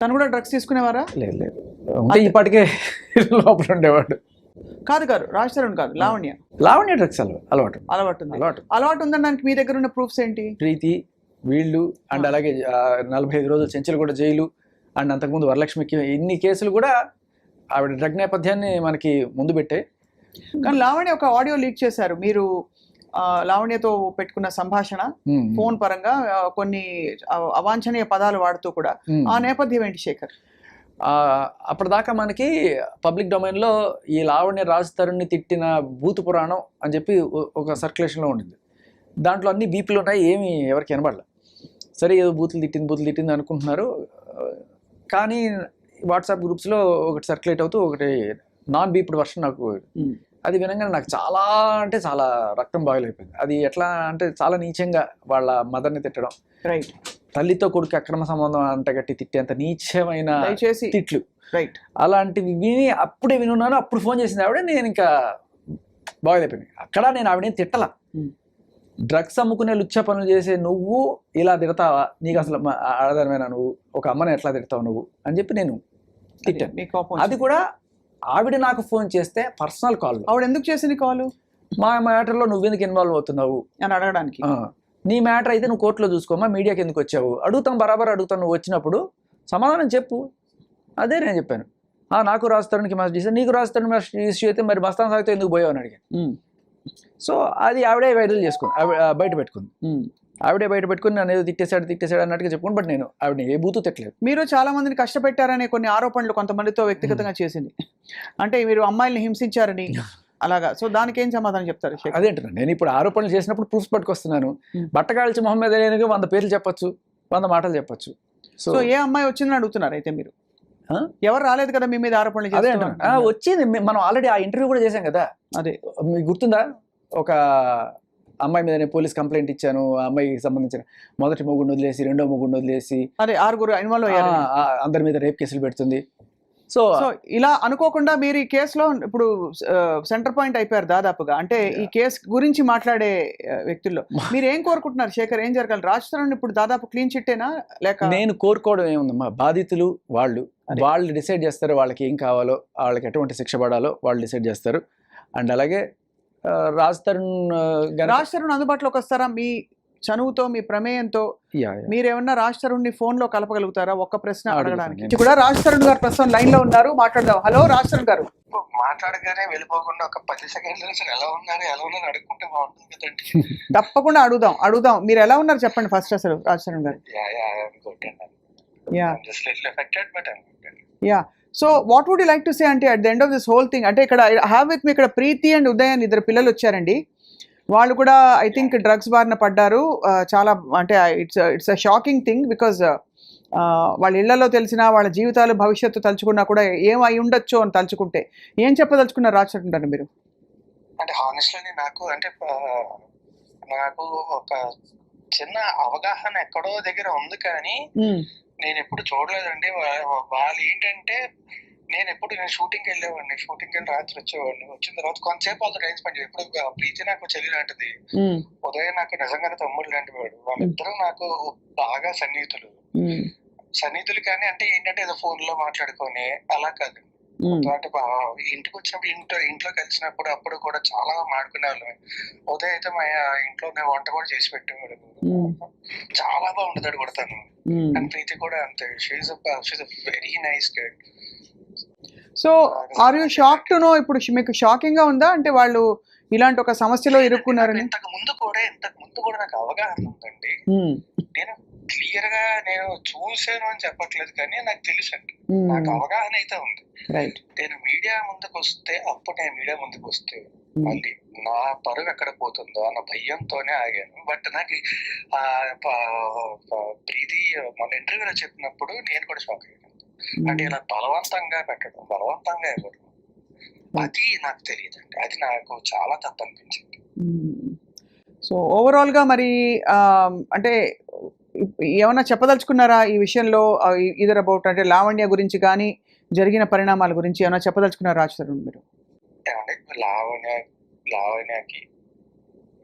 తను కూడా డ్రగ్స్ తీసుకునేవారా? లేదు లేదు, అంటే ఇప్పటికే లోపల ఉండేవాడు. కాదు కాదు, రాజ్ తరుణ్ కాదు, లావణ్య. లావణ్య డ్రగ్స్ అలవాటు అలవాటు ఉంది. అలవాటు ఉందనడానికి మీ దగ్గర ఉన్న ప్రూఫ్స్ ఏంటి? ప్రీతి వీళ్ళు అండ్ అలాగే 45 రోజులు చెంచులు కూడా జైలు అండ్ అంతకుముందు వరలక్ష్మికి ఇన్ని కేసులు కూడా ఆవిడ డ్రగ్ నేపథ్యాన్ని మనకి ముందు పెట్టే. కానీ లావణ్య ఒక ఆడియో లీక్ చేశారు మీరు, లావణ్యతో పెట్టుకున్న సంభాషణ ఫోన్ పరంగా కొన్ని అవాంఛనీయ పదాలు వాడుతూ కూడా. ఆ నేపథ్యం ఏంటి శేఖర్? అప్పటిదాకా మనకి పబ్లిక్ డొమైన్లో ఈ లావణ్య రాజ్ తరుణ్ని తిట్టిన భూత పురాణం అని చెప్పి ఒక సర్క్యులేషన్లో ఉండింది. దాంట్లో అన్ని బీపీలు ఉన్నాయి, ఏమి ఎవరికి వినబడలే. సరే ఏదో బూతులు తిట్టింది అనుకుంటున్నారు. కానీ వాట్సాప్ గ్రూప్స్లో ఒకటి సర్క్యులేట్ అవుతూ ఒకటి నాన్ బీప్డ్ వర్షన్ నాకు, అది వినగానే నాకు చాలా అంటే చాలా రక్తం బాయిల్ అయిపోయింది. అది ఎట్లా అంటే చాలా నీచంగా వాళ్ళ మదర్ని తిట్టడం, రైట్, తల్లితో కొడుకు అక్రమ సంబంధం అంటగట్టి తిట్టేంత నీచమైన తిట్లు, రైట్, అలాంటివి విని అప్పుడే వినున్నాను. అప్పుడు ఫోన్ చేసింది ఆవిడ, నేను ఇంకా బాయిల్ అయిపోయింది. అక్కడ నేను ఆవిడేం తిట్టలా. డ్రగ్స్ అమ్ముకునే లుచ్చ పనులు చేసే నువ్వు ఇలా తిడతావా, నీకు అసలు ఆధారమైన నువ్వు ఒక అమ్మని ఎట్లా తిడతావు నువ్వు అని చెప్పి నేను తిట్టాను. అది కూడా ఆవిడ నాకు ఫోన్ చేస్తే పర్సనల్ కాల్. ఆవిడ ఎందుకు చేసింది కాల్? మా మ్యాటర్లో నువ్వెందుకు ఇన్వాల్వ్ అవుతున్నావు అని అడగడానికి. నీ మ్యాటర్ అయితే నువ్వు కోర్టులో చూసుకోమా, మీడియాకి ఎందుకు వచ్చావు అడుగుతాం, బరాబర్ అడుగుతాను. నువ్వు వచ్చినప్పుడు సమాధానం చెప్పు. అదే నేను చెప్పాను. నాకు రాజ్ తరుణ్కి మ్యాచ్ చేశాను, నీకు రాజ్ తరుణ్ మ్యాచ్ ఇష్యూ అయితే మరి మస్తాన్ సాగితే ఎందుకు పోయావు అని అడిగాను. సో అది ఆవిడే వైరల్ చేసుకుంది, బయట పెట్టుకుంది. ఆవిడే బయట పెట్టుకుని నన్ను ఏదో తిట్టేశాడు అన్నట్టుగా చెప్పుకోండి. బట్ నేను ఆవిడ ఏ బూతు తిట్టలేదు. మీరు చాలా మందిని కష్టపెట్టారనే కొన్ని ఆరోపణలు కొంతమందితో వ్యక్తిగతంగా చేసింది, అంటే మీరు అమ్మాయిల్ని హింసించారని అలాగా. సో దానికి ఏం సమాధానం చెప్తారు? అదేంటున్నా, నేను ఇప్పుడు ఆరోపణలు చేసినప్పుడు ప్రూఫ్స్ పట్టుకొస్తున్నాను. బట్టకాల్చి మొహమ్మద్ అలీకి 100 పేర్లు చెప్పొచ్చు, 100 మాటలు చెప్పొచ్చు. సో ఏ అమ్మాయి వచ్చిందని అడుగుతున్నారు అయితే మీరు? ఎవరు రాలేదు కదా మీ మీద ఆరోపణలు? అదే వచ్చింది, మనం ఆల్రెడీ ఆ ఇంటర్వ్యూ కూడా చేశాం కదా. అదే మీకు గుర్తుందా? ఒక అమ్మాయి మీద నేను పోలీస్ కంప్లైంట్ ఇచ్చాను. ఆ అమ్మాయికి సంబంధించిన మొదటి మొగుడిని వదిలేసి రెండో మొగుడిని వదిలేసి అదే 6 ఇన్వాల్వ్ అయ్యారు, అందరి మీద రేప్ కేసులు పెడుతుంది. సో ఇలా అనుకోకుండా మీరు ఈ కేసులో ఇప్పుడు సెంటర్ పాయింట్ అయిపోయారు దాదాపుగా. అంటే ఈ కేసు గురించి మాట్లాడే వ్యక్తుల్లో మీరు ఏం కోరుకుంటున్నారు శేఖర్? ఏం జరగాలి? రాజ్ తరుణ్ ఇప్పుడు దాదాపు క్లీన్ చిట్టేనా లేక? నేను కోరుకోవడం ఏముందమ్మా, బాధితులు వాళ్ళు డిసైడ్ చేస్తారు. వాళ్ళకి ఏం కావాలో, వాళ్ళకి ఎటువంటి శిక్ష పడాలో వాళ్ళు డిసైడ్ చేస్తారు. అండ్ అలాగే రాజ్ తరుణ్ అందుబాటులోకి వస్తారా? మీ చనువుతో, మీ ప్రమేయంతో మీరేమన్నా రాజ్ తరుణ్ని ఫోన్ లో కలపగలుగుతారా? ఒక్క ప్రశ్న అడగడానికి కూడా. రాజ్ తరుణ్ గారు ప్రస్తుతం లైన్ లో ఉన్నారు, మాట్లాడదాం. హలో రాజ్ తరుణ్ గారు. మాట్లాడగానే వెళ్ళిపోకుండా ఒక 10 సెకండ్లు ఎలా ఉన్నారు అడుగుకుంటే బాగుంటుంది కదండి. తప్పకుండా అడుగుదాం. మీరు ఎలా ఉన్నారు చెప్పండి ఫస్ట్ అసలు రాజ్ తరుణ్ గారు. Yeah, so what would you like to say అంటే at the end of this whole thing, అంటే ఇక్కడ హ్యావ్ విత్ మీ ఇక్కడ ప్రీతి అండ్ ఉదయ్ అని 2 పిల్లలు వచ్చారండి. వాళ్ళు కూడా ఐ థింక్ డ్రగ్స్ బారిన పడ్డారు. చాలా అంటే it's a shocking thing because వాళ్ళ ఇళ్లలో తెలిసిన వాళ్ళ జీవితాలు భవిష్యత్తు తలుచుకున్నా కూడా ఏం అయి ఉండొచ్చు అని తలుచుకుంటే ఏం చెప్పదలుచుకున్నారు రాజ్ తరుణ్ మీరు? అంటే హానెస్ట్లీ నాకు ఒక చిన్న అవగాహన ఎక్కడో దగ్గర ఉంది, కానీ నేను ఎప్పుడు చూడలేదండి. వాళ్ళు ఏంటంటే నేను షూటింగ్కి వెళ్ళేవాడిని, షూటింగ్కి వెళ్ళి రాత్రి వచ్చేవాడిని. వచ్చిన తర్వాత కొంతసేపు వాళ్ళతో టైం స్పెండ్ చేయాలి. ఇప్పుడు ప్రీతి నాకు చెల్లి లాంటిది, ఉదయం నాకు నిజంగానే తమ్ముడు లాంటి వాడు. వాళ్ళిద్దరూ నాకు బాగా సన్నిహితులు కానీ అంటే ఏంటంటే ఏదో ఫోన్ లో మాట్లాడుకొని అలా కాదు. అంటే ఇంటికి వచ్చినప్పుడు ఇంట్లో కలిసినప్పుడు అప్పుడు కూడా చాలా మాట్లాడుకునే వాళ్ళమే. ఉదయం అయితే మా ఇంట్లో వంట కూడా చేసి పెట్టేవాడు, చాలా బాగుండేది కూడా తను. అండ్ ప్రీతి కూడా అంతే, she's a very nice girl. So are you shock to know, ఇప్పుడు మీకు షాకింగ్ గా ఉందా అంటే వాళ్ళు ఇలాంటి ఒక సమస్యలో ఇరుక్కున్నారని? ఇంతకు ముందు కూడా నాకు అవగాహన ఉందండి. నేను క్లియర్ గా నేను చూసాను అని చెప్పట్లేదు, కానీ నాకు తెలుసు అండి, నాకు అవగాహన అయితే ఉంది. నేను మీడియా ముందుకు వస్తే మళ్ళీ నా పరువు ఎక్కడ పోతుందో అన్న భయంతోనే ఆగాను. బట్ నాకు ప్రీతి మన ఇంటర్వ్యూలో చెప్పినప్పుడు నేను కూడా షాక్ అయ్యాను. అంటే ఇలా బలవంతంగా ఇవ్వడం అది నాకు తెలియదండి, అది నాకు చాలా తప్పు అనిపించింది. సో ఓవరాల్ గా మరి అంటే ఏమన్నా చెప్పదలుచుకున్నారా ఈ విషయంలో? ఇదర్ అబౌట్ అంటే లావణ్య గురించి కానీ జరిగిన పరిణామాల గురించి ఏమైనా చెప్పదలుచుకున్నారా రాజ్ తరుణ్ మీరు? లావణ్యకి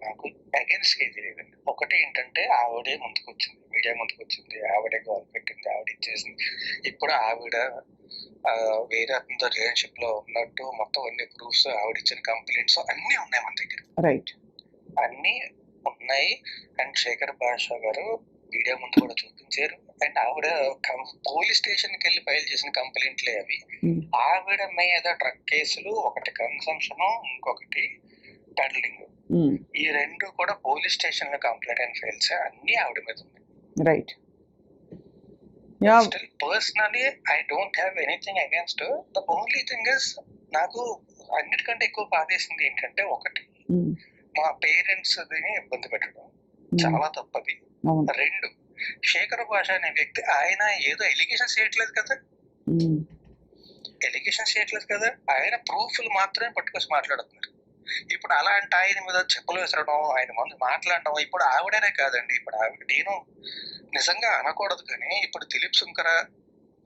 నాకు అగేన్స్ట్ ఏది లేదండి. ఒకటి ఏంటంటే ఆవిడే ముందుకు వచ్చింది, మీడియా ముందుకు వచ్చింది, ఆవిడే గోల్ పెట్టింది, ఆవిడ ఇచ్చేసింది. ఇప్పుడు ఆవిడ వేరే అతనితో రిలేషన్షిప్ లో ఉన్నట్టు మొత్తం అన్ని ప్రూఫ్స్, ఆవిడ ఇచ్చిన కంప్లైంట్స్ అన్ని ఉన్నాయి మన దగ్గర, రైట్. అన్ని ఉన్నాయి. అండ్ శేఖర్ భాషా గారు మీడియా ముందు కూడా చూపించారు. అండ్ ఆవిడ పోలీస్ స్టేషన్ కి వెళ్ళి ఫైల్ చేసిన కంప్లైంట్లే అవి. ఆవిడ మీద డ్రగ్ కేసులు, ఒకటి కన్సంప్షన్, ఇంకొకటి పెడలింగ్, ఈ రెండు కూడా పోలీస్ స్టేషన్ లో కంప్లైంట్ అండ్ ఫైల్స్ అన్ని ఆవిడ మీద ఉన్నాయి. Right. Still, personally, I don't have anything against her. The only thing is, నాకు అన్నిటికంటే ఎక్కువ బాధేసింది ఏంటంటే, ఒకటి మా పేరెంట్స్ ఇబ్బంది పెట్టడం చాలా తప్పది. రెండు, శేఖర్ భాష అనే వ్యక్తి ఆయన ఏదో ఎలిగేషన్స్ చేయట్లేదు కదా, ఎలిగేషన్స్ చేయట్లేదు కదా, ఆయన ప్రూఫ్లు మాత్రమే పట్టుకొచ్చి మాట్లాడుతున్నారు. ఇప్పుడు అలాంటి ఆయన మీద చెప్పులు విసరడం, ఆయన ముందు మాట్లాడడం, ఇప్పుడు ఆవిడనే కాదండి, ఇప్పుడు ఆవిడ నేను నిజంగా అనకూడదు కానీ ఇప్పుడు దిలీప్ శంకర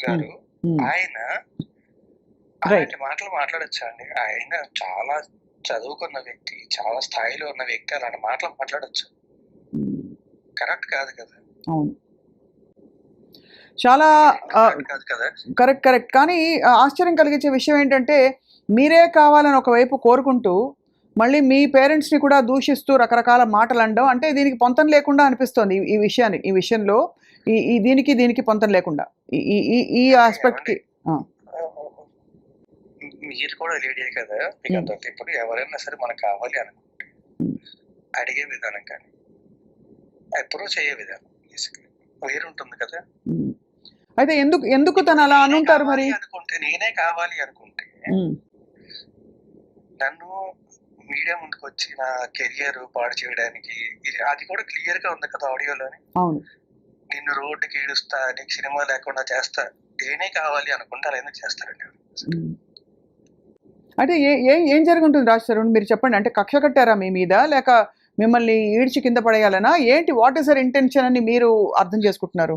గారు ఆయన అలాంటి మాటలు మాట్లాడొచ్చా అండి? ఆయన చాలా చదువుకున్న వ్యక్తి, చాలా స్థాయిలో ఉన్న వ్యక్తి అలాంటి మాటలు మాట్లాడొచ్చు? కరెక్ట్ కాదు కదా. చాలా కాదు కదా. కరెక్ట్. కానీ ఆశ్చర్యం కలిగించే విషయం ఏంటంటే, మీరే కావాలని ఒకవైపు కోరుకుంటూ మళ్ళీ మీ పేరెంట్స్ని కూడా దూషిస్తూ రకరకాల మాటలు అనడం, అంటే దీనికి పొంతం లేకుండా అనిపిస్తోంది. ఈ విషయంలో దీనికి పొంతం లేకుండా ఈ ఆస్పెక్ట్కి. మీరు కూడా లేడీ కదా, మీకు అంత ఇప్పుడు ఎవరైనా సరే మనకు కావాలి అనుకుంటే అడిగే విధానం కానీ అప్రోచ్ అయ్యే విధానం వేరుంటుంది కదా. అయితే ఎందుకు తను అలా అనుంటారు మరి? అనుకుంటే నేనే కావాలి అనుకుంటే నన్ను మీడియా ముందుకు వచ్చి నా కెరియర్ పాడు చేయడానికి, అది కూడా క్లియర్ గా ఉంది కదా ఆడియోలోని, నిన్ను రోడ్డుకి ఈడుస్తా, నీకు సినిమా లేకుండా చేస్తా, నేనే కావాలి అనుకుంటే అలా ఎందుకు చేస్తారండి? అంటే ఏం జరుగుతుంది రాజు మీరు చెప్పండి. అంటే కక్ష కట్టారా మీ మీద, లేక మిమ్మల్ని ఈడ్చి కింద పడేయాలనా ఏంటి? వాట్ ఈస్ యర్ ఇంటెన్షన్ అని మీరు అర్థం చేసుకుంటున్నారు?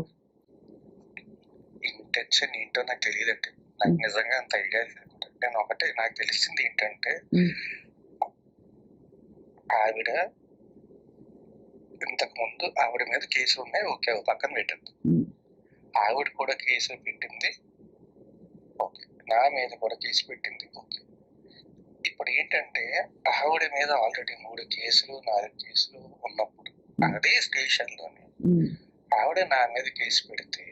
ఇంటెన్షన్ ఏంటో నాకు తెలియదండి, నాకు నిజంగా అంత ఐడియా లేదు. నేను ఒకటే నాకు తెలిసింది ఏంటంటే, ఆవిడ ఇంతకు ముందు ఆవిడ మీద కేసులు ఉన్నాయి, ఓకే, పక్కన పెట్టింది. ఆవిడ కూడా కేసులు పెట్టింది, ఓకే, నా మీద కూడా కేసు పెట్టింది, ఓకే. ఇప్పుడు ఏంటంటే ఆవిడ మీద ఆల్రెడీ 3 కేసులు 4 కేసులు ఉన్నప్పుడు అదే స్టేషన్ లోనే ఆవిడ నా మీద కేసు పెడితే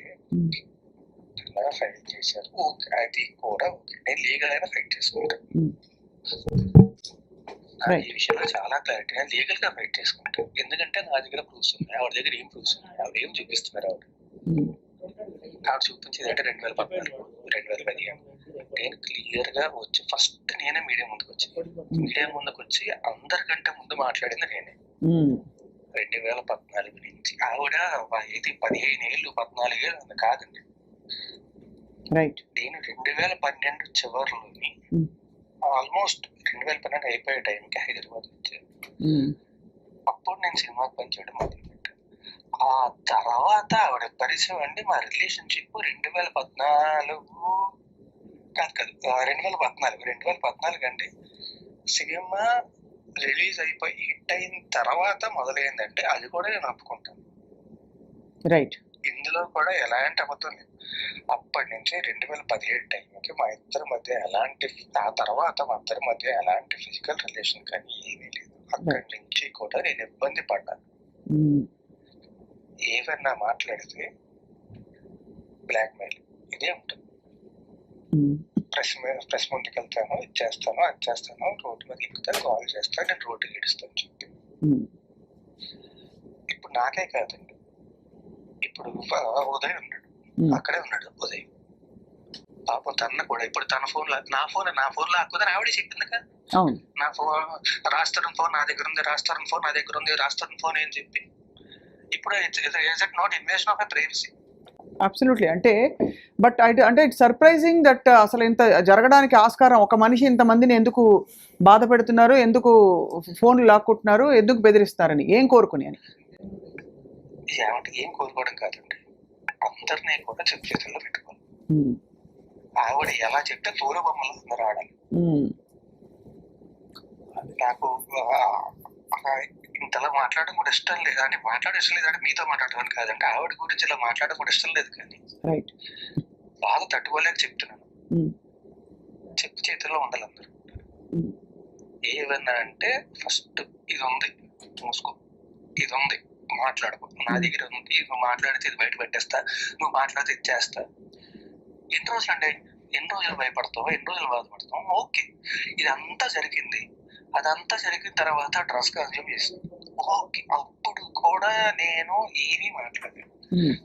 ఫైట్ చేశారు, ఓకే, అది కూడా ఓకే, నేను లీగల్ అయినా ఫైట్ చేసుకుంటాను. ఈ విషయంలో చాలా క్లారిటీగా లీగల్ గా ఫైట్ చేసుకుంటాను. ఎందుకంటే నా దగ్గర ప్రూఫ్స్ ఉన్నాయి, ఆవిడ దగ్గర ఏం ప్రూఫ్స్ ఉన్నాయి, ఆవిడ ఏం చూపిస్తున్నారు? ఆవిడ చూపించేది అంటే 2014 2015 నేను క్లియర్ గా వచ్చి ఫస్ట్ నేనే మీడియా ముందుకు వచ్చి అందరికంటే ముందు మాట్లాడింది నేనే. 2014 నుంచి ఆవిడ ఇది 15 ఏళ్ళు 14 ఏళ్ళు కాదండి. నేను 2012 చివరిలోని ఆల్మోస్ట్ 2012 అయిపోయే టైంకి హైదరాబాద్ వచ్చాను. అప్పుడు నేను సినిమాకి పనిచేయడం మొదలుపెట్టాను. ఆ తర్వాత ఆవిడ పరిచయం అండి, మా రిలేషన్షిప్ 2014 కాదు 2014 అండి. సినిమా రిలీజ్ అయిపోయి హిట్ అయిన తర్వాత మొదలైందంటే అది కూడా నేను ఒప్పుకుంటాను. రైట్. ఇందులో కూడా ఎలాంటి అబద్ధం లేదు. అప్పటి నుంచి 2017 టైంకి మా ఇద్దరి మధ్య ఆ తర్వాత మా ఇద్దరి మధ్య ఎలాంటి ఫిజికల్ రిలేషన్ కానీ ఏమీ లేదు. అక్కడి నుంచి కూడా నేను ఇబ్బంది పడ్డాను. ఏవన్నా మాట్లాడితే బ్లాక్ మెయిల్ ఇదే ఉంటుంది. ప్రెస్ ముందుకు వెళ్తాను, ఇది చేస్తాను, అది చేస్తాను, రోడ్డు మీద ఎక్కుతాను, కాల్ చేస్తాను, నేను రోడ్డుకి ఇడుస్తాను చెప్పి. ఇప్పుడు నాకే కాదండి, ఇప్పుడు ఉదయ్ ఉన్నాడు, అక్కడే ఉన్నాడు ఉదయ్, పాపం తన కూడా ఇప్పుడు తన ఫోన్ నా ఫోన్ లాక్కుదని ఆవిడే చెప్పింది కదా. నా ఫోన్ రాస్తారన్ ఫోన్ నా దగ్గర ఉంది, రాస్తారన్ ఫోన్ నా దగ్గర ఉంది, రాస్తారన్ ఫోన్ అని చెప్పి. ఇప్పుడు is it not invasion of a privacy? Absolutely. అంటే ఇట్స్ సర్ప్రైజింగ్ దట్ అసలు ఇంత జరగడానికి ఆస్కారం, ఒక మనిషి ఇంతమందిని ఎందుకు బాధ పెడుతున్నారు, ఎందుకు ఫోన్లు లాక్కుంటున్నారు, ఎందుకు బెదిరిస్తారని, ఏం కోరుకుని అని? ఏం కోరుకోవడం కాదండి, అందరినీ కూడా చేతుల్లో పెట్టుకోవాలి. ఆవిడ ఎలా చెప్తే తోలు బొమ్మలు అందరూ ఆడాలి. నాకు ఇంతలా మాట్లాడడం కూడా ఇష్టం లేదు అంటే మాట్లాడడం ఇష్టం లేదంటే మీతో మాట్లాడడం కాదంటే ఆవిడ గురించి ఇలా మాట్లాడడం కూడా ఇష్టం లేదు, కానీ రైట్. బాధ తట్టుకోలేక చెప్తున్నాను. చెప్పు చేతుల్లో ఉండాలి అందరూ. ఏమన్నా అంటే ఫస్ట్ ఇది ఉంది మూసుకో, ఇది ఉంది మాట్లాడుకో, నా దగ్గర ఉంది, నువ్వు మాట్లాడితే ఇది బయట పెట్టేస్తా, నువ్వు మాట్లాడితే ఇచ్చేస్తా. ఎన్ని రోజులు అంటే ఎన్ని రోజులు భయపడతావు, ఎన్ని రోజులు బాధపడతావు, ఓకే. ఇదంతా జరిగింది, అదంతా జరిగిన తర్వాత డ్రగ్స్ కన్జ్యూమ్ చేసింది, ఓకే. అప్పుడు కూడా నేను ఏమీ మాట్లాడలేదు.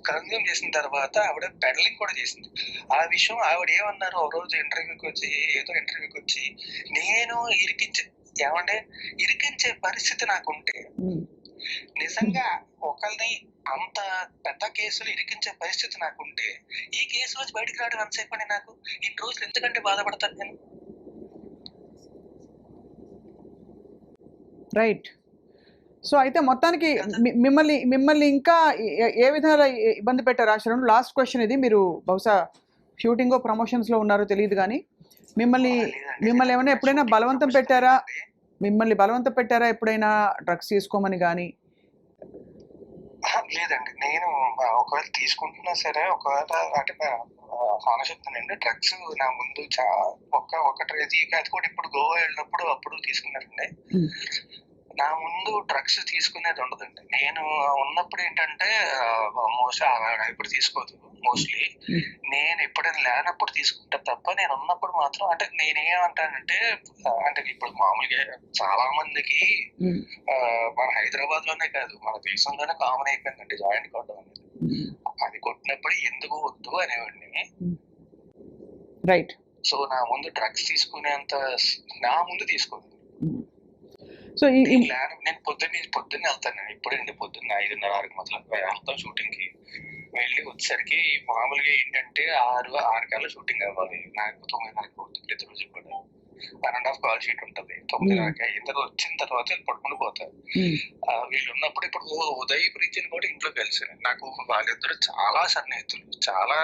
కన్జ్యూమ్ చేసిన తర్వాత ఆవిడ పెడలింగ్ కూడా చేసింది. ఆ విషయం ఆవిడ ఏమన్నారు, ఒక రోజు ఇంటర్వ్యూకి వచ్చి నేను ఏమంటే ఇరికించే పరిస్థితి నాకుంటే, నిజంగా ఒకరిని అంత పెద్ద కేసులు ఇరికించే పరిస్థితి నాకుంటే ఈ కేసు రోజు బయటకు రావడం ఎంతసేపు అండి? నాకు ఇన్ని రోజులు ఎందుకంటే బాధపడతాను నేను. రైట్. సో అయితే మొత్తానికి మిమ్మల్ని ఇంకా ఏ విధంగా ఇబ్బంది పెట్టారు ఆశ్రమం? లాస్ట్ క్వశ్చన్ ఇది. మీరు బహుశా షూటింగ్ ప్రమోషన్స్లో ఉన్నారో తెలియదు, కానీ మిమ్మల్ని ఏమైనా ఎప్పుడైనా బలవంతం పెట్టారా? ఎప్పుడైనా డ్రగ్స్ తీసుకోమని కానీ? లేదండి, నేను ఒకవేళ తీసుకుంటున్నా సరే, ఒకవేళ అంటే చెప్తానండి, డ్రగ్స్ నా ముందు ఒకటి అది కూడా ఇప్పుడు గోవా వెళ్ళినప్పుడు అప్పుడు తీసుకున్నారండి. నా ముందు డ్రగ్స్ తీసుకునేది ఉండదండి. నేను ఉన్నప్పుడు ఏంటంటే మోస్ట్లీ ఇప్పుడు తీసుకోదు, మోస్ట్లీ నేను ఎప్పుడైనా లేనప్పుడు తీసుకుంటా తప్ప, నేను ఉన్నప్పుడు మాత్రం అంటే నేనేమంటానంటే, అంటే ఇప్పుడు మామూలుగా చాలా మందికి మన హైదరాబాద్ లోనే కాదు మన దేశంలోనే కామన్ అయిపోయిందండి జాయింట్ కొట్టడం అనేది. అది కొట్టినప్పుడు ఎందుకు వద్దు అనేవాడిని. రైట్. సో నా ముందు డ్రగ్స్ తీసుకునేంత నా ముందు తీసుకోదు. సో నేను పొద్దున్నే వెళ్తాను. ఇప్పుడండి పొద్దున్న 5:30 మొదలు వెళ్తాం షూటింగ్ కి. వెళ్ళి వచ్చేసరికి మామూలుగా ఏంటంటే 6 కల్లా షూటింగ్ అవ్వాలి. నాకు 9:30 అవుతుంది ప్రతి రోజు కూడా. 1.5 కాల్ షీట్ ఉంటది. 9:30 ఇద్దరు వచ్చిన తర్వాత పడుకుని పోతారు. వీళ్ళు ఉన్నప్పుడు ఇప్పుడు ఉదయ్ ప్రీతిని కూడా ఇంట్లో కలిసాను. నాకు వాళ్ళిద్దరు చాలా సన్నిహితులు, చాలా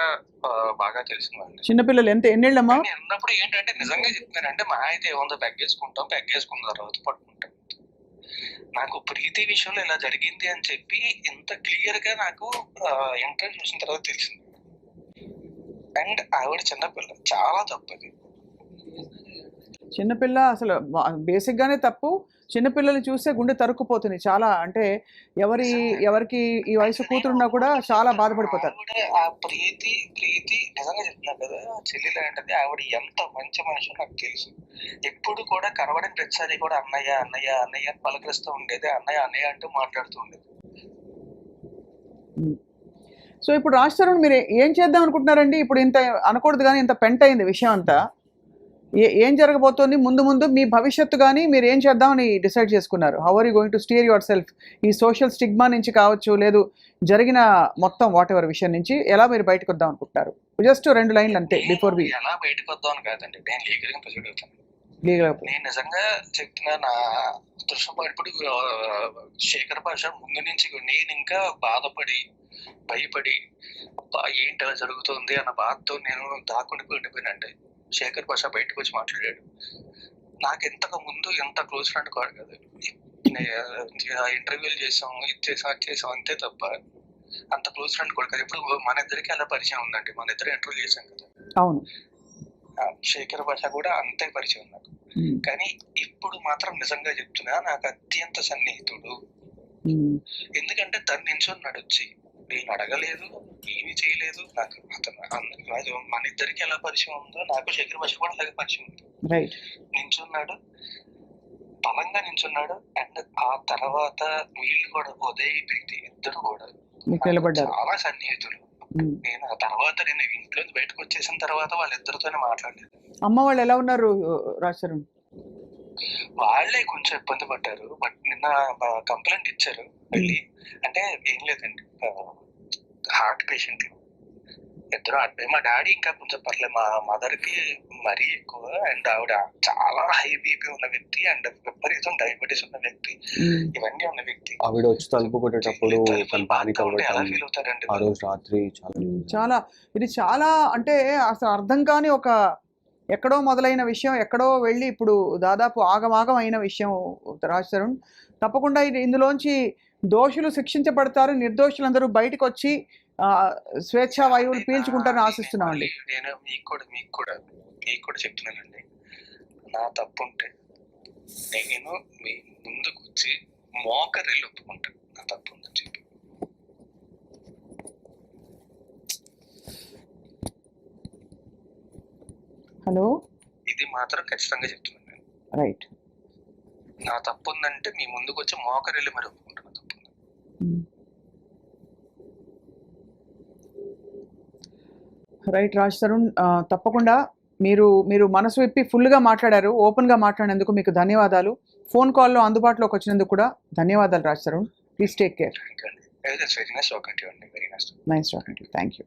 బాగా తెలిసిన వాళ్ళు. చిన్నపిల్లలు ఎన్నేళ్ళమ్మా? ఉన్నప్పుడు ఏంటంటే నిజంగా చెప్తున్నానంటే మా అయితే ఏముందో పెగ్గేసుకున్న తర్వాత పడుకుంటాం. నాకు ప్రీతి విషయంలో ఇలా జరిగింది అని చెప్పి ఇంత క్లియర్ గా నాకు ఇంటర్వ్యూ చూసిన తర్వాత తెలిసింది. అండ్ ఆవిడ చిన్నపిల్ల, చాలా తప్పది. చిన్నపిల్ల అసలు బేసిక్ గానే తప్పు. చిన్నపిల్లల్ని చూస్తే గుండె తరుక్కుపోతుంది చాలా. అంటే ఎవరికి ఈ వయసు కూతురున్నా కూడా చాలా బాధపడిపోతారు. ఆ ప్రీతి నిజంగా చెప్తున్నా కదా, చెల్లి లాంటిది. ఆవిడ ఎంత మంచి మనిషి నాకు తెలుసు. ఎప్పుడు కూడా కనబడిన ప్రతిసారి కూడా అన్నయ్య అన్నయ్య అన్నయ్య అని పలకరిస్తూ ఉండేది. అన్నయ్య అన్నయ్య అంటూ మాట్లాడుతూ ఉండేది. సో ఇప్పుడు రాజ్ తరుణ్ మీరు ఏం చేద్దాం అనుకుంటున్నారండి? ఇప్పుడు ఇంత అనకూడదు కానీ ఇంత పెంట అయింది విషయం అంతా. ఏం జరగబోతోంది ముందు మీ భవిష్యత్తు కానీ మీరు ఏం చేద్దామని డిసైడ్ చేసుకున్నారు? How are you going to steer your self? ఈ సోషల్ స్టిగ్మా నుంచి కావచ్చు, లేదు జరిగిన మొత్తం వాట్ ఎవర్ విషయం నుంచి ఎలా మీరు బయటకు వద్దాం అనుకుంటున్నారు? జస్ట్ 2 లైన్లు అంతే. బిఫోర్ వి ఎలా బయటకు వద్దాం అని కాదండి, నేను లీగల్ గా ప్రొసీడ్ అవుతాను. నేను నిజంగా చెప్తున్నా, నా దృశ్యం ఇప్పుడు శేఖర్ భాష ముందు నుంచి నేను ఇంకా బాధపడి భయపడి ఏంటి అలా జరుగుతుంది అన్న బాధతో నేను దాక్కుని ఉండిపోయినండి. శేఖర్ భాష బయటకు వచ్చి మాట్లాడాడు. నాకు ఇంతకు ముందు ఎంత క్లోజ్ ఫ్రెండ్ కాదు కదా. ఇంటర్వ్యూలు చేసాం, ఇది చేసాం అంతే తప్ప అంత క్లోజ్ ఫ్రెండ్ కూడా కదా. ఇప్పుడు మన ఇద్దరికి అలా పరిచయం ఉందండి, మన ఇద్దరు ఇంటర్వ్యూ చేసాం కదా. అవును. శేఖర్ భాష కూడా అంతే పరిచయం నాకు. కానీ ఇప్పుడు మాత్రం నిజంగా చెప్తున్నా, నాకు అత్యంత సన్నిహితుడు. ఎందుకంటే తను నించున్నాడు వచ్చి, నేను అడగలేదు, ఏమీ చేయలేదు. నాకు అతను మన ఇద్దరికి ఎలా పరిచయం ఉందో నాకు శేఖర్ భాష కూడా అలాగే పరిచయం ఉంది. నించున్నాడు, బలంగా నించున్నాడు. అండ్ ఆ తర్వాత వీళ్ళు కూడా ఉదయ్ ప్రీతి ఇద్దరు కూడా చాలా సన్నిహితులు. నేను ఆ తర్వాత నేను ఇంట్లో బయటకు వచ్చేసిన తర్వాత వాళ్ళిద్దరితోనే మాట్లాడలేదు. అమ్మ వాళ్ళు ఎలా ఉన్నారు రాజ్ తరుణ్? వాళ్ళే కొంచెం ఇబ్బంది పడ్డారు. బట్ నిన్న కంప్లైంట్ ఇచ్చారు వెళ్ళి. అంటే ఏం లేదండి, హార్ట్ పేషెంట్ ఇద్దరు. మా డాడీ ఇంకా కొంచెం పర్లేదు, మా మదర్ కి మరీ ఎక్కువ. అండ్ ఆవిడ చాలా హై బీపీ ఉన్న వ్యక్తి అండ్ విపరీతం డయాబెటీస్ ఉన్న వ్యక్తి, ఇవన్నీ ఉన్న వ్యక్తి. ఆవిడ వచ్చి తలుపు కొట్టేటప్పుడు ఎలా ఫీల్ అవుతారండి ఆ రోజు రాత్రి? చాలా ఇది చాలా అంటే అసలు అర్థం కాని ఒక ఎక్కడో మొదలైన విషయం ఎక్కడో వెళ్ళి ఇప్పుడు దాదాపు ఆగమాగం అయిన విషయం రాజ్ తరుణ్. తప్పకుండా ఇందులోంచి దోషులు శిక్షించబడతారు, నిర్దోషులందరూ బయటకు వచ్చి స్వేచ్ఛా వాయువులు పీల్చుకుంటారని ఆశిస్తున్నామండి. నేను మీకు కూడా చెప్తున్నానండి, నా తప్పు ఉంటే నేను మీ ముందుకు వచ్చి మోకరిల్లు ఒప్పుకుంటాను నా తప్పు ఉందని చెప్పి. హలో, ఇది మాత్రం ఖచ్చితంగా చెప్తున్నాను నేను. రైట్. నా తప్పు ఉందంటే మీ ముందుకు వచ్చి మోకరిల్లు మరి ఒప్పుకుంటాను తప్పు ఉంది. రైట్ రాజ్ తరుణ్, తప్పకుండా మీరు మనసు విప్పి ఫుల్గా మాట్లాడారు, ఓపెన్గా మాట్లాడినందుకు మీకు ధన్యవాదాలు. ఫోన్ కాల్లో అందుబాటులోకి వచ్చినందుకు కూడా ధన్యవాదాలు Raj Tarun. Please take care. Nice talking to you. Thank you.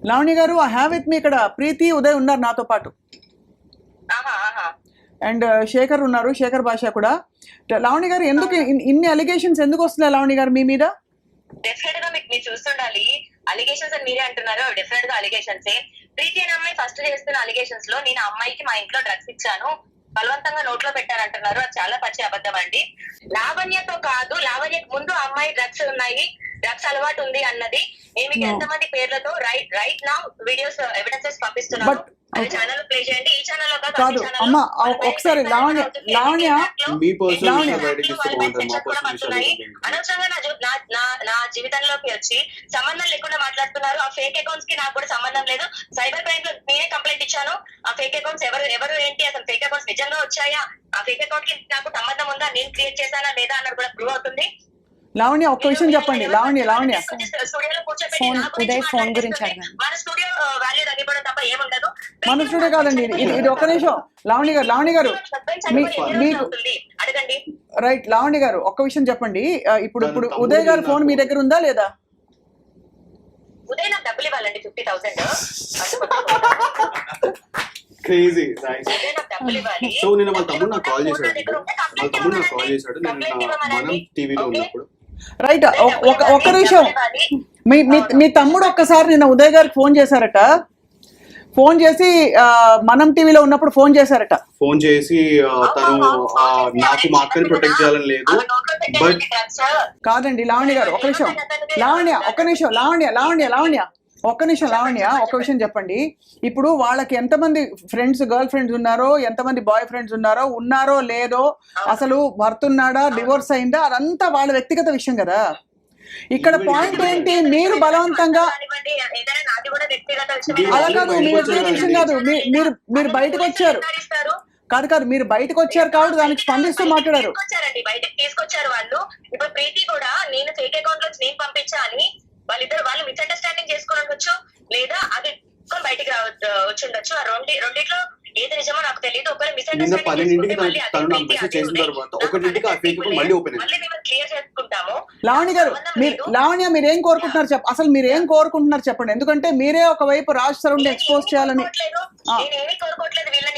Lavanya గారు, ఐ హ్యావ్ విత్ మీ ఇక్కడ ప్రీతి, ఉదయ్ ఉన్నారు నాతో పాటు, అండ్ శేఖర్ ఉన్నారు, శేఖర్ భాష కూడా. లావణ్య గారు, ఎందుకు ఇన్ని అలిగేషన్స్ ఎందుకు వస్తున్నాయి లావణ్య గారు మీ మీద? డెఫినెట్ గా మీరు చూస్తుండాలి. అలిగేషన్స్ అని మీరే అంటున్నారు, డెఫినెట్ గా అలిగేషన్స్. ప్రీతి అనే అమ్మాయి ఫస్ట్ చేస్తున్న అలిగేషన్స్ లో నేను అమ్మాయికి మా ఇంట్లో డ్రగ్స్ ఇచ్చాను, బలవంతంగా నోట్లో పెట్టారంటున్నారు. అది చాలా పచ్చి అబద్ధం అండి. లావణ్యతో కాదు, లావణ్యకు ముందు అమ్మాయి డ్రగ్స్ ఉన్నాయి, డ్రగ్స్ అలవాటు ఉంది అన్నది నేను మీకు ఎంతమంది పేర్లతో రైట్ నా వీడియోస్ ఎవిడెన్సెస్ పంపిస్తున్నాను. అది ఛానల్ ప్లే చేయండి. ఈ ఛానల్ కాదు అమ్మ, ఒకసారి లావణ్య అనవసరంగా నా జీవితంలోకి వచ్చి సంబంధం లేకుండా మాట్లాడుతున్నారు. ఆ ఫేక్ అకౌంట్స్ కి నాకు కూడా సంబంధం లేదు. సైబర్ క్రైమ్ లో నేనే కంప్లైంట్ ఇచ్చాను. ఆ ఫేక్ అకౌంట్స్ ఎవరు ఏంటి, అసలు ఫేక్ అకౌంట్స్ నిజంగా వచ్చాయా, ఆ ఫేక్ అకౌంట్ కి నాకు సంబంధం ఉందా, నేను క్రియేట్ చేశానా లేదా అన్నది కూడా ప్రూవ్ అవుతుంది. లావణ్య, ఒక్క విషయం చెప్పండి. లావణ్య స్టూడియోలో కూర్చోబెట్టి ఫోన్ గురించి మన స్టూడియో వాల్యూ తగ్గిపోవడం తప్ప ఏముండదు. మన స్టూడియో కాదండి ఇది. ఒక్క నిమిషం లావణ్య గారు మీకు అడగండి. రైట్ లావణ్య గారు, ఒక్క విషయం చెప్పండి. ఇప్పుడు ఉదయ్ గారు ఫోన్ మీ దగ్గర ఉందా లేదా? ఉదయ్ నాకు డబ్బులు ఇవ్వాలండి 50,000. క్రేజీ. సో నేను వాళ్ళ తమ్ముడు నాకు కాల్ చేశాడు, నేను మనం టీవీలో ఉన్నప్పుడు. రైట్, ఒక్క నిమిషం. మీ తమ్ముడు ఒక్కసారి నిన్న ఉదయ్ గారికి ఫోన్ చేశారట, ఫోన్ చేసి మనం టీవీలో ఉన్నప్పుడు ఫోన్ చేశారట. ఫోన్ చేసి తను నాకు మా అక్కని ప్రొటెక్ట్ చేయాలని లేదు, బట్ కాదండి లావణ్య గారు, ఒక్క నిమిషం. లావణ్య ఒక్క నిమిషం. లావణ్య ఒక్క విషయం చెప్పండి. ఇప్పుడు వాళ్ళకి ఎంతమంది ఫ్రెండ్స్, గర్ల్ ఫ్రెండ్స్ ఉన్నారో, ఎంతమంది బాయ్ ఫ్రెండ్స్ ఉన్నారో లేదో, అసలు భర్త ఉన్నాడా, డివోర్స్ అయిందా, అదంతా వాళ్ళ వ్యక్తిగత విషయం కదా. ఇక్కడ పాయింట్ ఏంటి, మీరు బలవంతంగా అలా కాదు, మీ వ్యక్తిగత విషయం కాదు, మీరు బయటకు వచ్చారు కాదు మీరు బయటకు వచ్చారు కాబట్టి దానికి స్పందిస్తూ మాట్లాడారు. బయటకు తీసుకొచ్చారు వాళ్ళు. ఇప్పుడు ప్రీతి కూడా నేను ఫేక్ అకౌంట్ లో నేను పంపించా అని వాళ్ళు మిస్అండర్స్టాండింగ్ చేసుకుని ఉండొచ్చు, లేదా అది బయటికి వచ్చి ఉండొచ్చు. ఆ రెండిట్లో ఏది నిజమో నాకు తెలియదు. ఒకరు నిన్న 12ంటికి తను నాకు మెసేజ్ చేసిన తర్వాత 1ంటికి ఆ ఫేక్ అకౌంట్ మళ్ళీ ఓపెన్ అయింది. మేము క్లియర్ చేసుకుంటాము. లావణ్య గారు, మీరు ఏం కోరుకుంటున్నారు అసలు మీరు ఏం కోరుకుంటున్నారు చెప్పండి. ఎందుకంటే మీరే ఒకవైపు రాజ్ తరుణ్ ఎక్స్పోజ్ చేయాలని. నేనేమీ కోరుకోవట్లేదు వీళ్ళ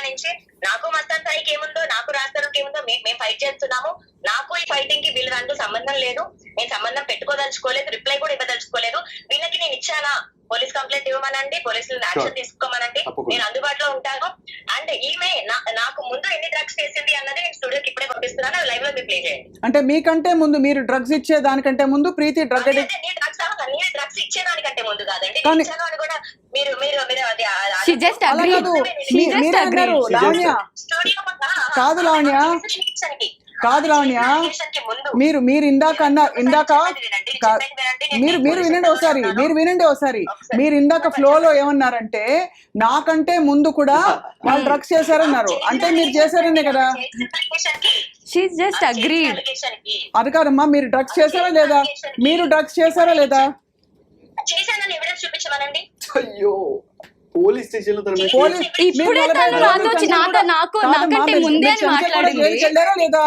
నుంచి. నాకు మస్తాన్ సాయికి ఏముందో, నాకు రాజ్ తరుణ్కి ఏముందో మేము ఫైట్ చేస్తున్నాము. నాకు ఈ ఫైటింగ్ కి వీళ్ళ దాంట్లో సంబంధం లేదు. నేను సంబంధం పెట్టుకోదలుచుకోలేదు, రిప్లై కూడా ఇవ్వదలుచుకోలేదు. వీళ్ళకి నేను ఇచ్చానా, పోలీస్ కంప్లైంట్ ఇవ్వమనండి, పోలీసులు యాక్షన్ తీసుకోమనండి, నేను అందుబాటులో ఉంటాను. అండ్ ఈమె నాకు ముందు ఎన్ని డ్రగ్స్ చేసింది అన్నది నేను స్టూడియోకి ఇప్పుడే పంపిస్తున్నాను, లైవ్ లో మీరు ప్లే చేయండి. అంటే మీకంటే ముందు, మీరు డ్రగ్స్ ఇచ్చే దానికంటే ముందు ప్రీతి డ్రగ్స్ ఇచ్చేదానికంటే ముందు కాదండి, ఇచ్చాను అని కూడా మీరు కాదు లావణ్య, మీరు ఇందాక వినండి ఒకసారి. మీరు ఇందాక ఫ్లోలో ఏమన్నారంటే నాకంటే ముందు కూడా వాళ్ళు డ్రగ్స్ చేశారన్నారు, అంటే మీరు చేశారనే కదా. అది కాదమ్మా, మీరు డ్రగ్స్ చేశారా లేదా? చేశానని ఎవిడెన్స్ చూపించమనండి. అయ్యో, పోలీస్ స్టేషన్ లో ఇప్పుడే తను నాకంటే ముందే మాట్లాడారా లేదా?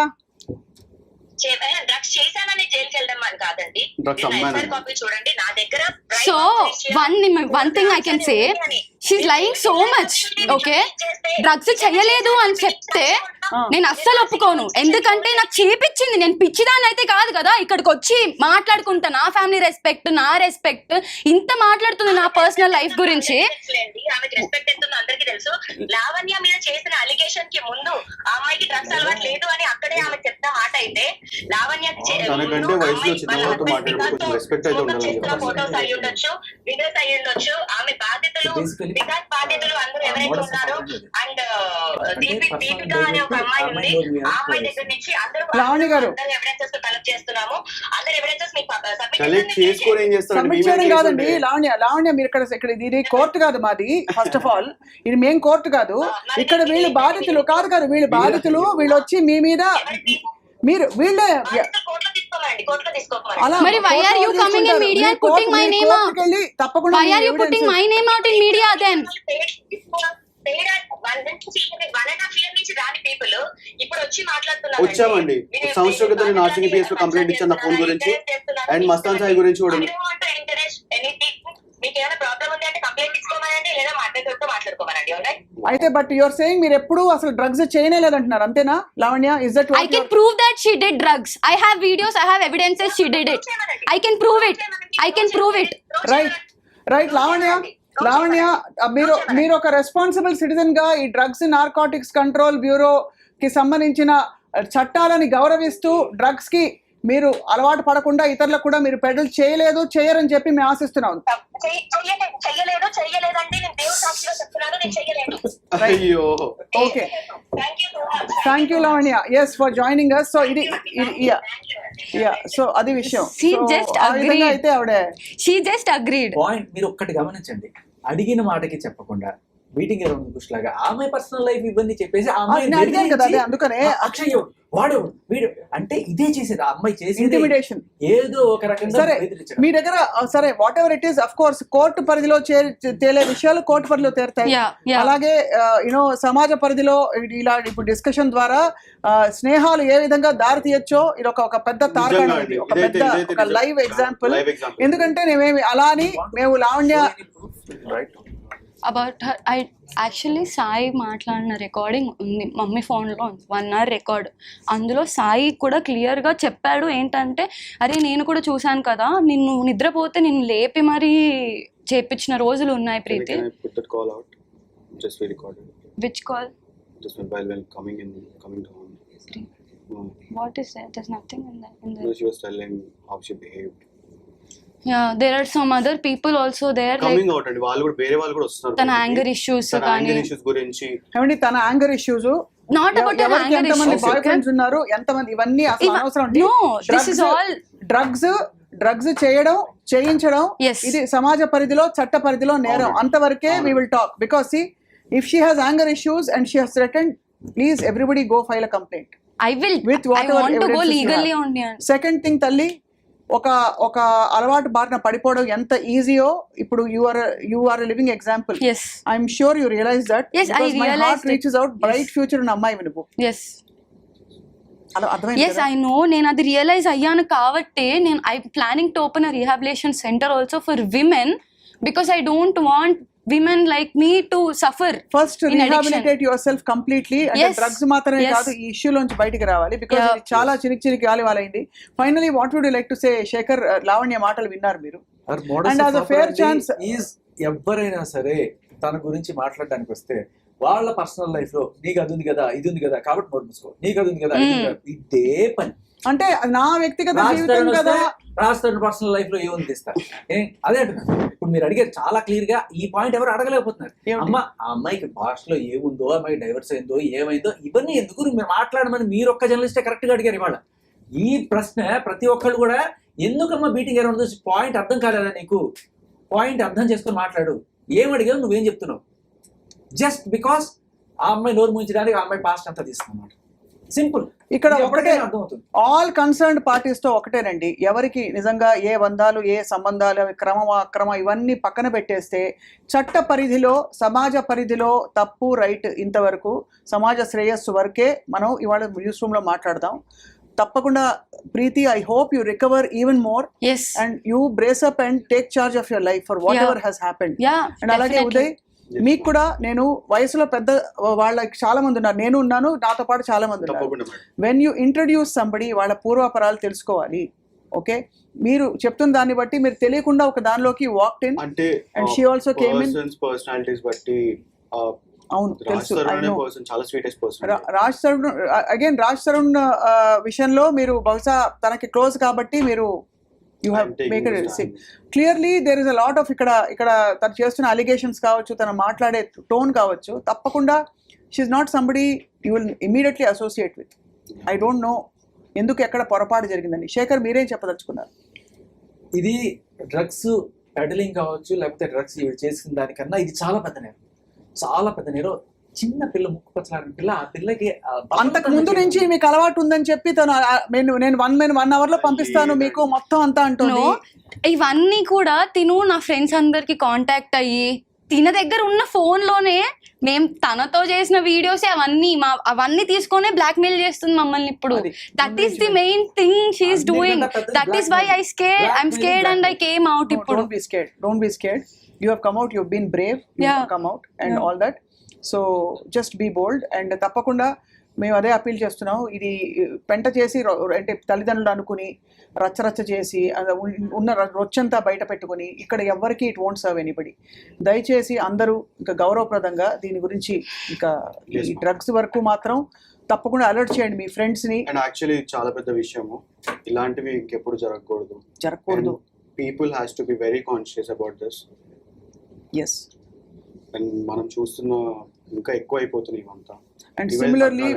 డ్రగ్స్ చేశానని జైలుకి వెళ్ళడం అని కాదండి. కాపీ చూడండి నా దగ్గర. So one thing I can say, she's lying so much. Okay, drugs చేయలేదు అని చెప్తే నేను అస్సలు ఒప్పుకోను. ఎందుకంటే నాకు చేపించింది, నేను పిచ్చిదాన్ని అయితే కాదు కదా. ఇక్కడికి వచ్చి మాట్లాడుకుంటా, నా ఫ్యామిలీ రెస్పెక్ట్, నా రెస్పెక్ట్, ఇంత మాట్లాడుతుంది నా పర్సనల్ లైఫ్ గురించి. తెలుసు. లావణ్య మీద చేసిన అలిగేషన్ కి ముందు ఆ అమ్మాయికి డ్రగ్స్ అలవాటు లేదు అని అక్కడే ఆమె చెప్తా మాట అయితే లావణ్య తనకంటే వయసులో చిన్నవాళ్ళతో మాట్లాడేటప్పుడు కొంచెం రెస్పెక్ట్ అయితే ఉండాలి కదా. ఫోటోస్ అయి ఉండొచ్చు, వీడియోస్ అయి ఉండొచ్చు, ఆమె బాధితులు వికాస్ బాధితులు అందరూ ఎవరైతే ఉన్నారో అండ్ దీపిక అనే ఒక అమ్మాయి ఉంది, ఆ అమ్మాయి దగ్గర నుంచి అందరూ లావణ్య గారు ఎవిడెన్సెస్ కలెక్ట్ చేస్తున్నాము. అందరు ఎవిడెన్సెస్ మీకు కలెక్ట్ చేసుకొని ఏం చేస్తారండి? సబ్మిట్ చేయడం కాదండి లావణ్య మీరు ఇక్కడ ఇది కోర్టు కాదు మాది. ఫస్ట్ ఆఫ్ ఆల్ ఇది మేం కోర్టు కాదు. ఇక్కడ వీళ్ళు బాధితులు కాదు వీళ్ళు బాధితులు. వీళ్ళు వచ్చి మీ మీద మీరు వీళ్ళే కోర్టులో తీసుకోమండి. అలా మరి why are you coming in media and putting my name out? తప్పకుండా Why are you putting my name out in media then? 1.5 year నుంచి రాని పీపుల్ ఇప్పుడు వచ్చి మాట్లాడుతున్నారు. వచ్చామండి. సంవత్సరం క్రితం నార్సింగ్ PS లో కంప్లైంట్ ఇచ్చాను నా ఫోన్ గురించి అండ్ మస్తాన్ సాయి గురించి కూడా. మీకు ఏమైనా ప్రాబ్లం ఉంది అంటే కంప్లైంట్ ఇచ్చుకోమనండి, లేదా మాట్లాడుతూ మాట్లాడుకోమనండి. అయితే బట్ యువర్ సేయింగ్ మీరు ఎప్పుడు అసలు డ్రగ్స్ చేయలేదంటున్నారు అంతేనా Lavanya? Is that I can prove that she did drugs. I have videos, I have evidences she did it. I can prove it. Right Lavanya మీరు ఒక రెస్పాన్సిబుల్ సిటిజన్ గా ఈ డ్రగ్స్ నార్కోటిక్స్ కంట్రోల్ బ్యూరో కి సంబంధించిన చట్టాలని గౌరవిస్తూ డ్రగ్స్ కి మీరు అలవాటు పడకుండా ఇతరులకు కూడా మీరు పెడల్ చేయరని చెప్పి మేము ఆశిస్తున్నాం. చెయ్యలేదండి, నేను దేవుడి సాక్షిగా చెప్తున్నాను, నేను చెయ్యలేదు. అయ్యో okay, thank you Lavanya. Yes for joining us. So ఇది సో అది విషయం. She just ఆ విధంగా agreed. అయితే ఆవిడ She just agreed. పాయింట్ మీరు ఒక్కటి గమనించండి, అడిగిన మాటకి చెప్పకుండా మీటింగ్ అరౌండ్ బుష్ లాగా ఆమె పర్సనల్ లైఫ్ ఇవన్నీ చెప్పేసి ఆ అమ్మాయి నేను అడిగాను కదా అదే అందుకనే అక్షయ్ వాడు వీడు అంటే ఇదే చేసేది ఆ అమ్మాయి చేసేది ఇంటిమిడేషన్. ఏదో ఒక రకంగా సరే బెదిరించడం. మీ దగ్గర సరే what ever it is of course court పరిధిలో తేలే విషయాలు కోర్టు పరిధిలో తేరుతాయి. Yeah. అలాగే సమాజ పరిధిలో ఇలా ఇప్పుడు డిస్కషన్ ద్వారా స్నేహాలు ఏ విధంగా దారి తీయొచ్చో ఇది ఒక పెద్ద తార్కాణం, ఒక పెద్ద ఒక లైవ్ ఎగ్జాంపుల్. ఎందుకంటే మేమేమి అలా అని మేము Lavanya About her, I actually Sai మాట్లాడిన రికార్డింగ్ ఉంది మమ్మీ ఫోన్లో, 1 hour రికార్డ్. అందులో సాయి కూడా క్లియర్గా చెప్పాడు ఏంటంటే, అరే నేను కూడా చూశాను కదా, నిన్ను నిద్రపోతే నిన్ను లేపి మరీ చేపించిన రోజులు ఉన్నాయి Preethi. Which call? What is that? There's nothing in that. No, she was telling how she behaved. Yeah, there are some other people also there. Coming out and వాళ్ళు కూడా వేరే వాళ్ళు కూడా వస్తున్నారు. తన యాంగర్ ఇష్యూస్ కానీ గురించి ఏమండి తన యాంగర్ ఇష్యూస్ నాట్ అబౌట్ ఎవరికి యాంగర్ ఎంతమంది ఇష్యూస్. బాయ్ ఫ్రెండ్స్ ఉన్నారు, ఎంతమంది, ఇవన్నీ అసలు అనవసరం. No, this is all drugs చేయించడం Yes. ఇది సమాజ పరిధిలో చట్ట పరిధిలో నేరం. అంతవరకే we will talk because see if she has anger issues and she has threatened, please everybody go file a complaint. I will. With I whatever want to go evidences you legally have. only. Second thing తల్లి, ఒక అలవాటు బారిన పడిపోవడం ఎంత ఈజీయో ఇప్పుడు you are living example. Yes. I'm sure you realize that. Yes, I my heart realized it. Reaches out bright future ఉన్న అమ్మాయి నువ్వు. Yes. అలా అర్థమైంది Yes, I know. నేను అది రియలైజ్ అయ్యాను కాబట్టి నేను I planning to open a rehabilitation centre also for women because I don't want women like me to suffer. First in addiction. Rehabilitate yourself completely. అంటే Yes. Drugs మాత్రమే Yes. కాదు, ఈ ఇష్యూలోంచి బయటికి రావాలి. Because Yeah. ఇది చాలా చిరికి గాలి వాళ్ళైంది. Finally what would you like to say Shekhar? Lavanya మాటలు విన్నారు మీరు. And as a fair chance- ఎవరైనా సరే తన గురించి మాట్లాడడానికి వస్తే వాళ్ళ పర్సనల్ లైఫ్ లో నీకు అది ఉంది కదా, ఇది ఉంది కదా, కాబట్టి నోట్ మూసుకో, నీకు అది ఉంది కదా, ఇది ఉంది కదా, ఇదే పని. అంటే నా వ్యక్తిగత జీవితం కదా, రాస్తాడు పర్సనల్ లైఫ్ లో ఏముంది తీస్తా. అదే అంటున్నాను. ఇప్పుడు మీరు అడిగారు చాలా క్లియర్ గా, ఈ పాయింట్ ఎవరు అడగలేకపోతున్నారు. అమ్మ ఆ అమ్మాయికి భాషలో ఏముందో, అమ్మాయి డైవర్స్ అయిందో, ఏమైందో, ఇవన్నీ ఎందుకు మీరు మాట్లాడమని మీరు ఒక్క జర్నలిస్టే కరెక్ట్ గా అడిగారు ఇవాళ. ఈ ప్రశ్న ప్రతి ఒక్కళ్ళు కూడా, ఎందుకమ్మా బీటింగ్ అరౌండ్ పాయింట్ అర్థం కాలేదా నీకు? పాయింట్ అర్థం చేసుకొని మాట్లాడు. ఏం అడిగావు, నువ్వేం చెప్తున్నావు? జస్ట్ బికాస్ ఆ అమ్మాయి నోరు ముంచడానికి ఆ అమ్మాయి పాస్ట్ అంతా తీసుకున్నమాట. సింపుల్. ఇక్కడ ఒకటే అర్థమవుతుంది. ఆల్ కన్సర్న్డ్ పార్టీస్ తో ఒకటేనండి, ఎవరికి నిజంగా ఏ బంధాలు, ఏ సంబంధాలు, అవి అక్రమ ఇవన్నీ పక్కన పెట్టేస్తే చట్ట పరిధిలో, సమాజ పరిధిలో తప్పు రైట్ ఇంతవరకు సమాజ శ్రేయస్సు వరకే మనం ఇవాళ న్యూస్ రూమ్ లో మాట్లాడదాం. తప్పకుండా Preethi, I hope you recover even more Yes. And you brace up and take charge of your life for whatever has happened. Yeah. And అలాగే definitely. ఉదయ్, మీకు కూడా నేను వయసులో పెద్ద వాళ్ళకి చాలా మంది ఉన్నారు, నేను ఉన్నాను, నాతో పాటు చాలా మంది ఉన్నారు. తప్పకుండా madam. When you introduce somebody, వాళ్ళ పూర్వాపరాలు తెలుసుకోవాలి. ఓకే, మీరు చెప్తున్న దాన్ని బట్టి మీరు తెలియకుండా ఒక దానిలోకి వాక్డ్ ఇన్ అంటే and she also came in. Personalities బట్టి అవును రాజ్ తెలుసు తరుణ్ I అనే know. పర్సన్ చాలా sweetest person. Raj Tarun again Raj Tarun విషయంలో మీరు బహుశా తనకి క్లోజ్ కాబట్టి మీరు you have make clearly there is a lot of ఇక్కడ తను చేస్తున్న అలిగేషన్స్ కావచ్చు, తను మాట్లాడే టోన్ కావచ్చు, తప్పకుండా she's not somebody you will immediately associate with. I don't know ఎందుకు ఎక్కడ పొరపాటు జరిగిందని. శేఖర్ మీరేం చెప్పదలుచుకున్నారు? ఇది డ్రగ్స్ పెడలింగ్ కావచ్చు, లేకపోతే డ్రగ్స్ చేసిన దానికన్నా ఇది చాలా పెద్ద నేరం, చాలా పెద్ద నేరం. చిన్న పిల్ల ముక్కు పచ్చలాడిన పిల్ల, ఆ పిల్లకి అంతకు ముందు నుంచి మీకు అలవాటు ఉందని చెప్పి తను నేను 1 hour లో పంపిస్తాను మీకు మొత్తం అంతా అంటుంది. ఇవన్నీ కూడా తిను నా ఫ్రెండ్స్ అందరికి కాంటాక్ట్ అయ్యి తిన దగ్గర ఉన్న ఫోన్ లోనే మేము తనతో చేసిన వీడియోస్ అవన్నీ తీసుకొని బ్లాక్ మెయిల్ చేస్తుంది మమ్మల్ని ఇప్పుడు. That is the main thing she is doing. That is why I am scared and I came out. ఇప్పుడు don't be scared. You have come out, you been brave, you have come out and all that. So just be bold. And తప్పకుండా మేము అదే appeal చేస్తున్నాం. ఇది పెంట చేసి అంటే తల్లిదండ్రులు అనుకుని రచ్చరచ్చ చేసి ఉన్న రొచ్చంతా బయట పెట్టుకుని ఇక్కడ ఎవ్వరికి ఇట్ వోంట్ సర్వ్ ఎనీబడి. దయచేసి అందరూ ఇంకా గౌరవప్రదంగా దీని గురించి ఇంకా ఈ డ్రగ్స్ వరకు మాత్రం తప్పకుండా అలర్ట్ చేయండి మీ ఫ్రెండ్స్ని. అండ్ యాక్చువల్లీ చాలా పెద్ద విషయము, ఇలాంటివి ఇంకెప్పుడు జరగకూడదు. People has to be very conscious about this. Yes. And మనం చూస్తున్న ఇంకా ఎక్కువ అయిపోతున్నాయి ఇవంతా. And similarly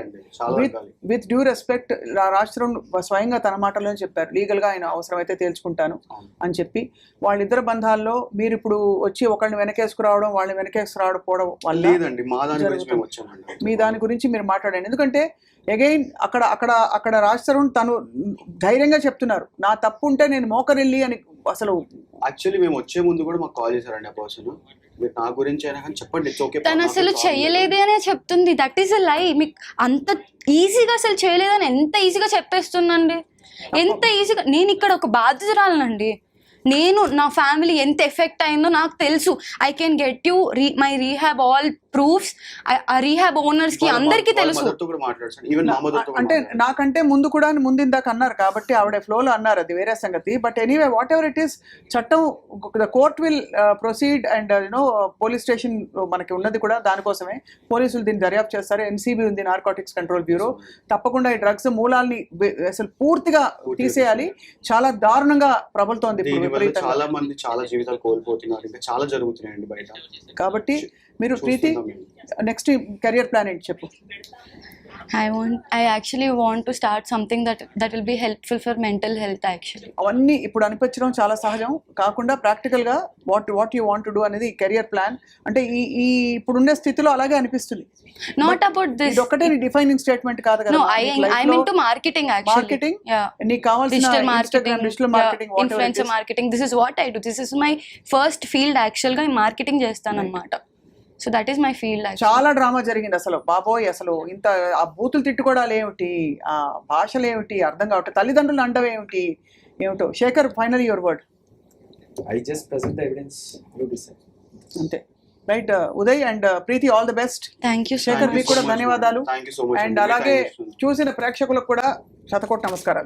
with due respect, Raj Tarun స్వయంగా తన మాటల్లోనే చెప్పారు లీగల్గా ఆయన అవసరమైతే తేల్చుకుంటాను అని చెప్పి. వాళ్ళిద్దరు బంధాల్లో మీరు ఇప్పుడు వచ్చి ఒకళ్ళని వెనకేసుకురావడం, వాళ్ళని వెనకేసుకురావడం వల్ల మీ దాని గురించి మీరు మాట్లాడండి. ఎందుకంటే అగైన్ అక్కడ రాజ్ తరుణ్ తను ధైర్యంగా చెప్తున్నారు, నా తప్పు ఉంటే నేను మోకరిల్లి అని. అసలు యాక్చువల్లీ మేము వచ్చే ముందు కూడా మాకు కాల్ చేశారండి ఆ పర్సన్, నా గురించి అయినా కానీ చెప్పండి, తను అసలు చేయలేదే అనే చెప్తుంది. దట్ ఈస్ అ లై. మీకు అంత ఈజీగా అసలు చేయలేదని ఎంత ఈజీగా చెప్పేస్తుందండి, ఎంత ఈజీగా. నేను ఇక్కడ ఒక బాధ్యతరాలనండి. నేను నా ఫ్యామిలీ ఎంత ఎఫెక్ట్ అయిందో నాకు తెలుసు. I can get you my rehab all proofs. ఆ రీహాబ్ ఓనర్స్ కి అందరికీ తెలుసు. అంటే నాకంటే ముందుందాక అన్నారు కాబట్టి ఆవిడ ఫ్లోలో అన్నారు, అది వేరే సంగతి. But anyway whatever it is, చట్టం the court will proceed. And you know police station మనకి ఉన్నది కూడా దానికోసమే. పోలీసులు దీన్ని దర్యాప్తు చేస్తారు. ఎన్సీబీ ఉంది, నార్కోటిక్స్ కంట్రోల్ బ్యూరో. తప్పకుండా ఈ డ్రగ్స్ మూలాల్ని అసలు పూర్తిగా తీసేయాలి. చాలా దారుణంగా ప్రబలుతోంది. చాలా మంది చాలా జీవితాలు కోల్పోతున్నారు, ఇంకా చాలా జరుగుతున్నాయండి బయట. కాబట్టి మీరు ప్రీతి నెక్స్ట్ కెరియర్ ప్లాన్ ఏంటి చెప్పు. I actually want to start something that will be helpful for mental health actually. అవన్నీ ఇప్పుడు అనిపించడం చాలా సహజం. కాకుండా ప్రాక్టికల్ గా what you want to do అనేది కెరియర్ ప్లాన్. అంటే ఈ ఇప్పుడుండే స్థితిలో అలాగే అనిపిస్తుంది. Not about this. ఇది ఒకటే నీ డిఫైనింగ్ స్టేట్మెంట్ కాదు కదా. No, I'm into marketing actually. Marketing? Yeah. నీకు కావాల్సిన digital marketing, influencer marketing. This is what I do. This is my first field actually గా మార్కెటింగ్ చేస్తాను అన్నమాట. So that is my field. చాలా డ్రామా జరిగింది అసలు బాబోయ్. అసలు ఇంత ఆ బూతులు తిట్టుకోవడాలు ఏమిటి, ఆ భాషలు ఏమిటి అర్థం కావట్లేదు, తల్లిదండ్రులు అండవు ఏమిటో. Shekhar, final your word. I just present the evidence, you decide. అంతే right. Uday and Preethi, all the best. Thank you Shekhar, మీకు కూడా ధన్యవాదాలు. అండ్ అలాగే చూసిన ప్రేక్షకులకు కూడా శతకోటి నమస్కారాలు.